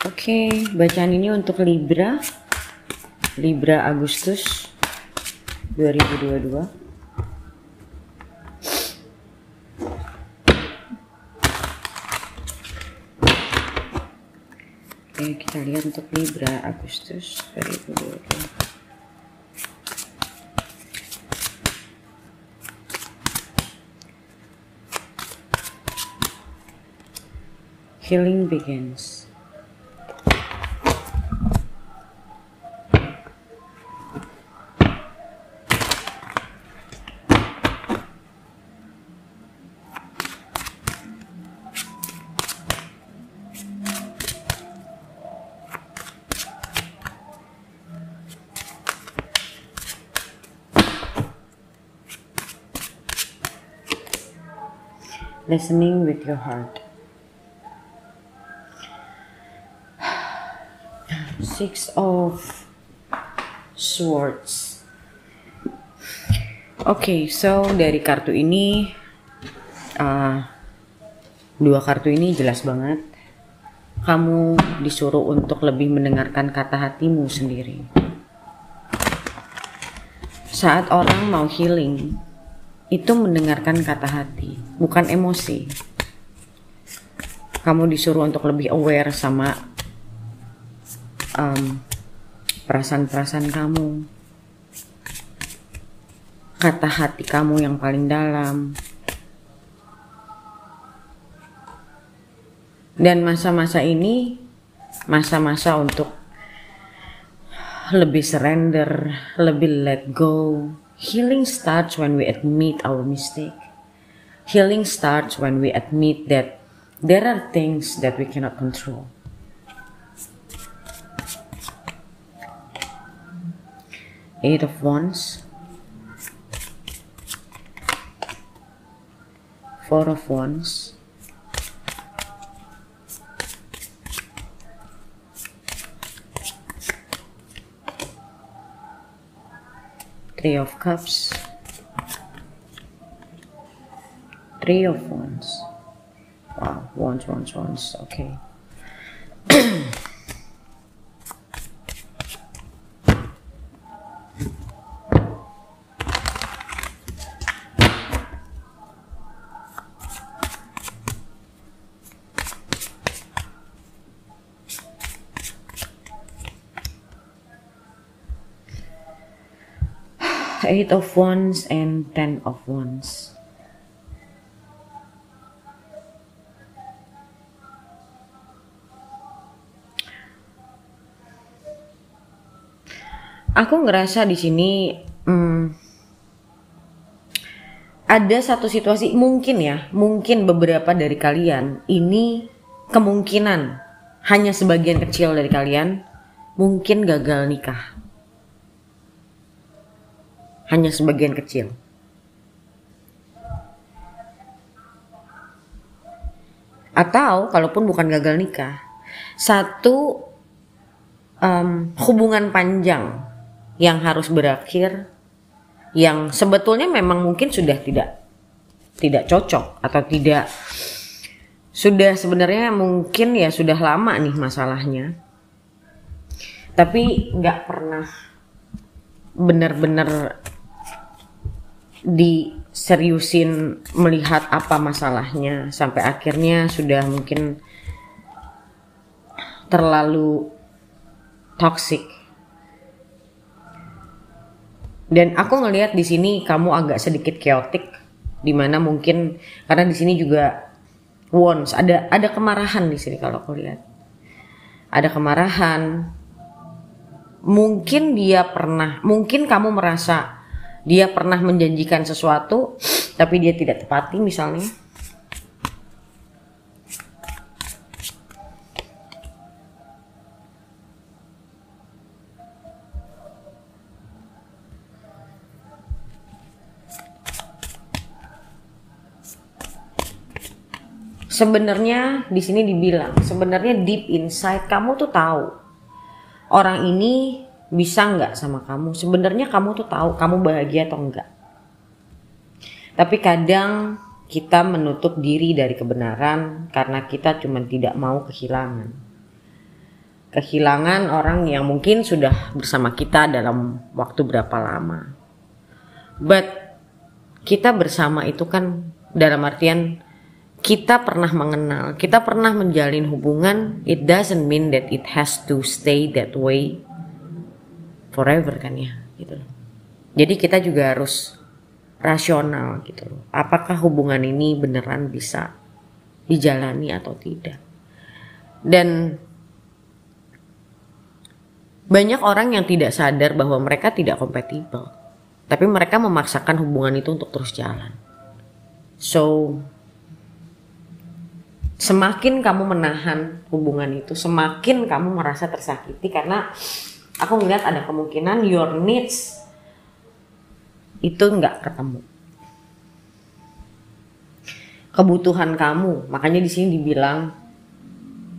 Oke, bacaan ini untuk Libra Agustus 2022. Oke, kita lihat untuk Libra Agustus 2022. Healing begins. Listening with your heart. Six of Swords. Oke, so dari kartu ini, dua kartu ini jelas banget. Kamu disuruh untuk lebih mendengarkan kata hatimu sendiri. Saat orang mau healing, itu mendengarkan kata hati, bukan emosi. Kamu disuruh untuk lebih aware sama perasaan-perasaan kamu, kata hati kamu yang paling dalam. Dan masa-masa ini masa-masa untuk lebih surrender, lebih let go. Healing starts when we admit our mistake. Healing starts when we admit that there are things that we cannot control. Eight of Wands. Four of Wands. Three of Cups. Three of Wands. Wow, wands. Okay. Eight of Wands and Ten of Wands. Aku ngerasa di sini ada satu situasi, mungkin beberapa dari kalian ini kemungkinan hanya sebagian kecil dari kalian mungkin gagal nikah. Hanya sebagian kecil. Atau kalaupun bukan gagal nikah, satu hubungan panjang yang harus berakhir, yang sebetulnya memang mungkin sudah tidak cocok atau tidak, sudah sebenarnya mungkin ya sudah lama nih masalahnya, tapi nggak pernah benar-benar diseriusin melihat apa masalahnya, sampai akhirnya sudah mungkin terlalu toxic. Dan aku ngelihat di sini kamu agak sedikit chaotic, dimana mungkin karena di sini juga Wands, ada kemarahan di sini kalau aku lihat. Ada kemarahan. Mungkin kamu merasa dia pernah menjanjikan sesuatu tapi dia tidak tepati misalnya. Sebenarnya di sini dibilang, sebenarnya deep inside kamu tuh tahu orang ini bisa nggak sama kamu. Sebenarnya kamu tuh tahu kamu bahagia atau enggak. Tapi kadang kita menutup diri dari kebenaran karena kita cuma tidak mau kehilangan. kehilangan orang yang mungkin sudah bersama kita dalam waktu berapa lama. But kita bersama itu kan dalam artian kita pernah mengenal, kita pernah menjalin hubungan. It doesn't mean that it has to stay that way forever kan ya, gitu loh. Jadi kita juga harus rasional gitu loh. Apakah hubungan ini beneran bisa dijalani atau tidak? Dan banyak orang yang tidak sadar bahwa mereka tidak kompatibel, tapi mereka memaksakan hubungan itu untuk terus jalan. So semakin kamu menahan hubungan itu, semakin kamu merasa tersakiti, karena aku ngeliat ada kemungkinan your needs itu nggak ketemu. Kebutuhan kamu, makanya di sini dibilang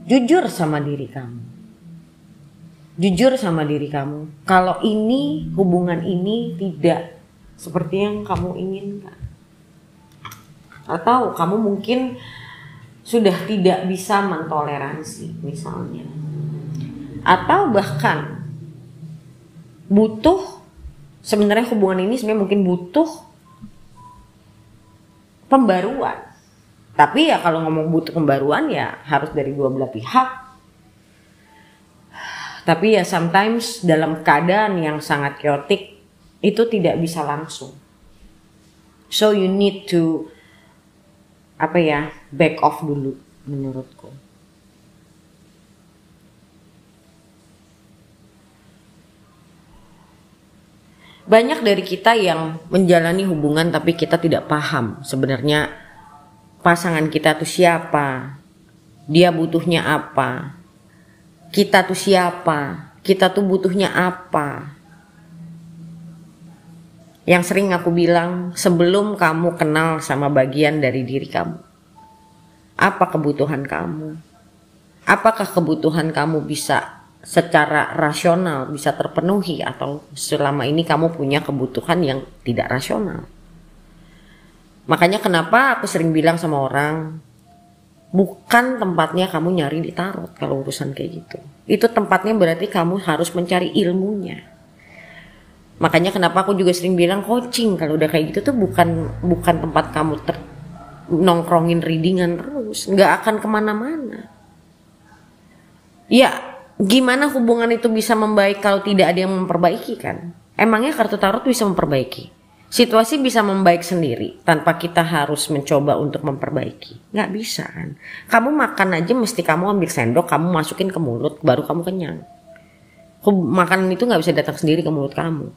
jujur sama diri kamu. Jujur sama diri kamu. Kalau ini, hubungan ini tidak seperti yang kamu inginkan. Atau kamu mungkin sudah tidak bisa mentoleransi misalnya. Atau bahkan butuh, sebenarnya hubungan ini sebenarnya mungkin butuh pembaruan. Tapi ya kalau ngomong butuh pembaruan ya harus dari dua belah pihak. Tapi ya sometimes dalam keadaan yang sangat chaotic itu tidak bisa langsung. So you need to back off dulu menurutku. Banyak dari kita yang menjalani hubungan tapi kita tidak paham sebenarnya pasangan kita tuh siapa, dia butuhnya apa, kita tuh siapa, kita tuh butuhnya apa. Yang sering aku bilang, sebelum kamu kenal sama bagian dari diri kamu, apa kebutuhan kamu? Apakah kebutuhan kamu bisa secara rasional bisa terpenuhi, atau selama ini kamu punya kebutuhan yang tidak rasional? Makanya kenapa aku sering bilang sama orang, bukan tempatnya kamu nyari di tarot kalau urusan kayak gitu. Itu tempatnya berarti kamu harus mencari ilmunya. Makanya kenapa aku juga sering bilang coaching kalau udah kayak gitu tuh bukan tempat kamu nongkrongin readingan terus, nggak akan kemana-mana. Ya gimana hubungan itu bisa membaik kalau tidak ada yang memperbaiki kan? Emangnya kartu tarot bisa memperbaiki? Situasi bisa membaik sendiri tanpa kita harus mencoba untuk memperbaiki? Nggak bisa kan? Kamu makan aja mesti kamu ambil sendok, kamu masukin ke mulut, baru kamu kenyang. Makanan itu nggak bisa datang sendiri ke mulut kamu.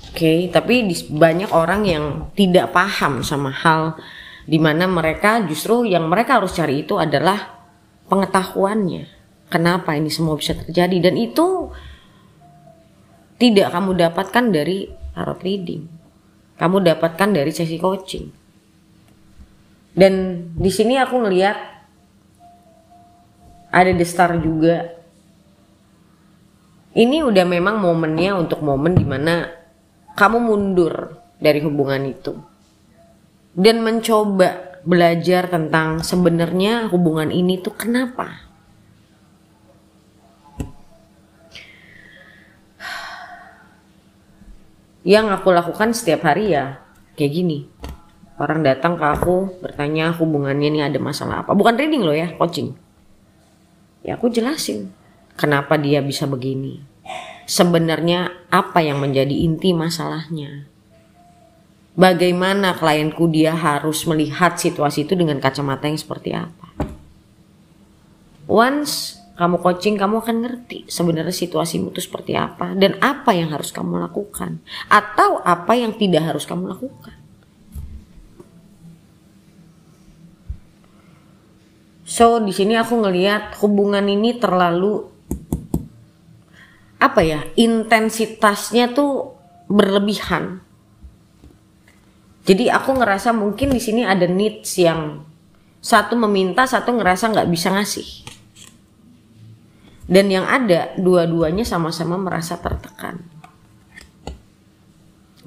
Oke, tapi banyak orang yang tidak paham sama hal dimana mereka justru yang mereka harus cari itu adalah pengetahuannya. Kenapa ini semua bisa terjadi, dan itu tidak kamu dapatkan dari tarot reading. Kamu dapatkan dari sesi coaching. Dan di sini aku ngelihat ada The Star juga. Ini udah memang momennya untuk momen dimana kamu mundur dari hubungan itu dan mencoba belajar tentang sebenarnya hubungan ini tuh kenapa. Yang aku lakukan setiap hari ya kayak gini. Orang datang ke aku bertanya hubungannya ini ada masalah apa. Bukan reading loh ya, coaching. Ya aku jelasin kenapa dia bisa begini. Sebenarnya apa yang menjadi inti masalahnya. Bagaimana klienku dia harus melihat situasi itu dengan kacamata yang seperti apa. Once kamu coaching, kamu akan ngerti sebenarnya situasimu itu seperti apa dan apa yang harus kamu lakukan atau apa yang tidak harus kamu lakukan. So di sini aku ngelihat hubungan ini terlalu intensitasnya tuh berlebihan. Jadi aku ngerasa mungkin di sini ada needs yang satu meminta, satu ngerasa nggak bisa ngasih. Dan yang ada dua-duanya sama-sama merasa tertekan,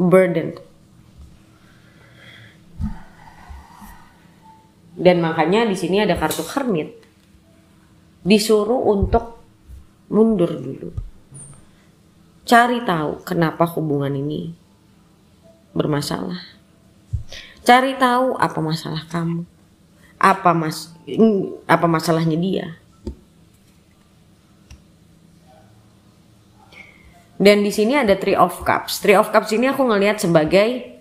burden. Dan makanya di sini ada kartu Hermit. Disuruh untuk mundur dulu. Cari tahu kenapa hubungan ini bermasalah. Cari tahu apa masalah kamu. Apa masalahnya dia. Dan di sini ada Three of Cups. Three of Cups ini aku ngelihat sebagai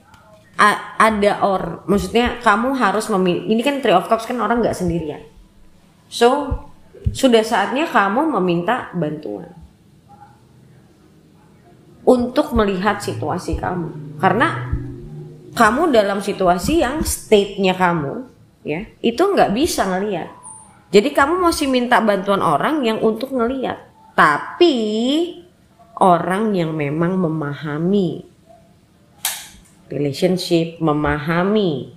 maksudnya kamu harus memilih. Ini kan Three of Cups kan orang nggak sendirian. So sudah saatnya kamu meminta bantuan untuk melihat situasi kamu, karena kamu dalam situasi yang state-nya kamu ya itu nggak bisa ngelihat. Jadi kamu masih minta bantuan orang yang untuk ngelihat, tapi orang yang memang memahami relationship, memahami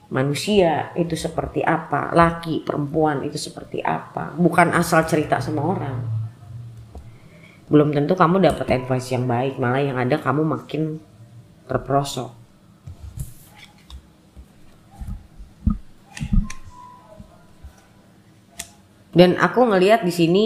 manusia itu seperti apa, laki, perempuan itu seperti apa, bukan asal cerita sama orang. Belum tentu kamu dapat advice yang baik, malah yang ada kamu makin terperosok. Dan aku ngelihat di sini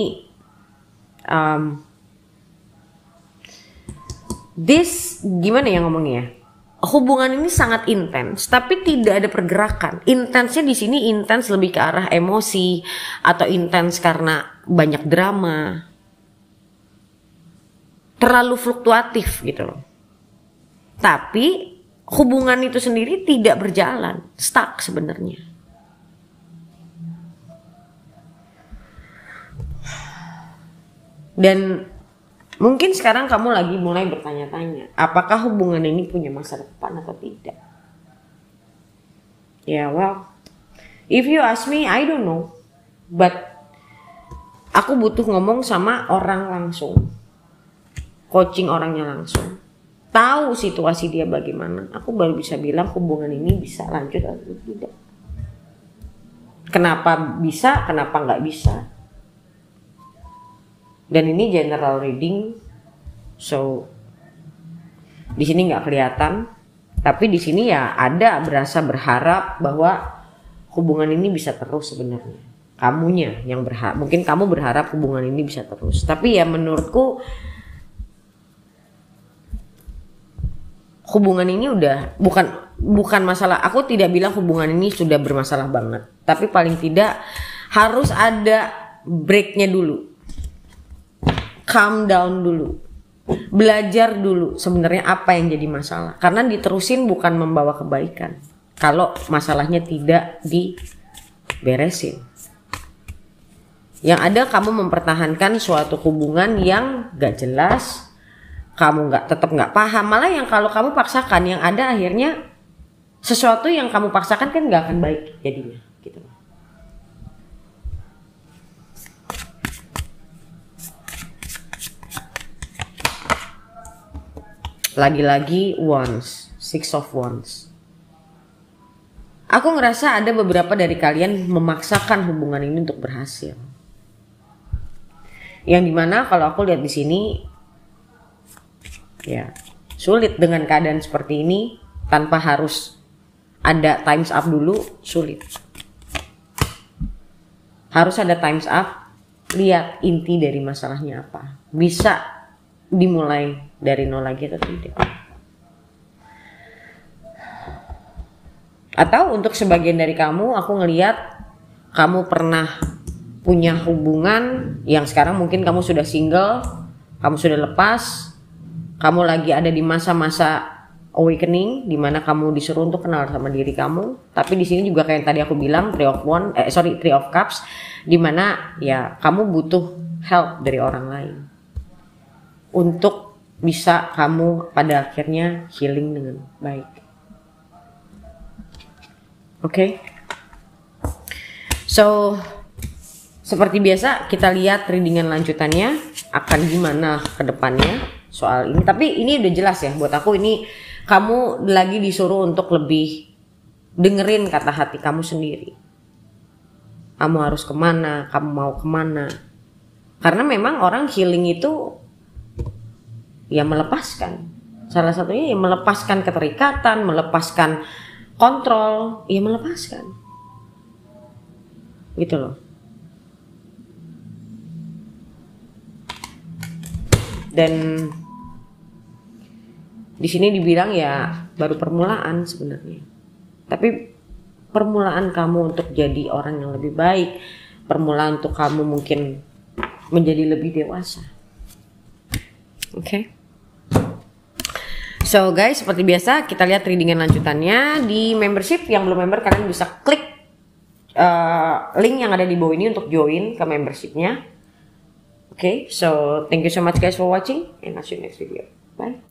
gimana ya ngomongnya? Hubungan ini sangat intens, tapi tidak ada pergerakan. Intensnya di sini intens lebih ke arah emosi atau intens karena banyak drama. Terlalu fluktuatif gitu loh. Tapi hubungan itu sendiri tidak berjalan, stuck sebenarnya. Dan mungkin sekarang kamu lagi mulai bertanya-tanya, apakah hubungan ini punya masa depan atau tidak? Ya, well, if you ask me, I don't know. But aku butuh ngomong sama orang langsung, coaching orangnya langsung, tahu situasi dia bagaimana. Aku baru bisa bilang hubungan ini bisa lanjut atau tidak. Kenapa bisa, kenapa nggak bisa? Dan ini general reading, so di sini nggak kelihatan, tapi di sini ya ada berasa berharap bahwa hubungan ini bisa terus sebenarnya. Kamunya yang berharap, mungkin kamu berharap hubungan ini bisa terus, tapi ya menurutku hubungan ini udah bukan masalah. Aku tidak bilang hubungan ini sudah bermasalah banget, tapi paling tidak harus ada breaknya dulu. Calm down dulu, belajar dulu sebenarnya apa yang jadi masalah, karena diterusin bukan membawa kebaikan kalau masalahnya tidak diberesin. Yang ada kamu mempertahankan suatu hubungan yang gak jelas, kamu tetap gak paham, malah yang kalau kamu paksakan yang ada akhirnya sesuatu yang kamu paksakan kan gak akan baik jadinya gitu. Lagi-lagi Wands, Six of Wands. Aku ngerasa ada beberapa dari kalian memaksakan hubungan ini untuk berhasil. Yang dimana kalau aku lihat di sini, ya sulit dengan keadaan seperti ini tanpa harus ada times up dulu, sulit. Harus ada times up, lihat inti dari masalahnya apa. Bisa dimulai dari nol lagi atau tidak. Atau untuk sebagian dari kamu, aku ngelihat kamu pernah punya hubungan yang sekarang mungkin kamu sudah single, kamu sudah lepas, kamu lagi ada di masa-masa awakening di mana kamu disuruh untuk kenal sama diri kamu. Tapi di sini juga kayak yang tadi aku bilang Three of Cups, di mana ya kamu butuh help dari orang lain untuk bisa kamu pada akhirnya healing dengan baik. Oke. So, seperti biasa kita lihat readingan lanjutannya akan gimana ke depannya soal ini. Tapi ini udah jelas ya buat aku, ini kamu lagi disuruh untuk lebih dengerin kata hati kamu sendiri. Kamu harus kemana, kamu mau kemana. Karena memang orang healing itu ya melepaskan. Salah satunya ya melepaskan keterikatan, melepaskan kontrol, ya melepaskan. gitu loh. Dan di sini dibilang ya baru permulaan sebenarnya. Tapi permulaan kamu untuk jadi orang yang lebih baik, permulaan untuk kamu mungkin menjadi lebih dewasa. Oke. So guys, seperti biasa kita lihat readingan lanjutannya di membership. Yang belum member kalian bisa klik link yang ada di bawah ini untuk join ke membershipnya. Okay, so thank you so much guys for watching and I'll see you next video. Bye.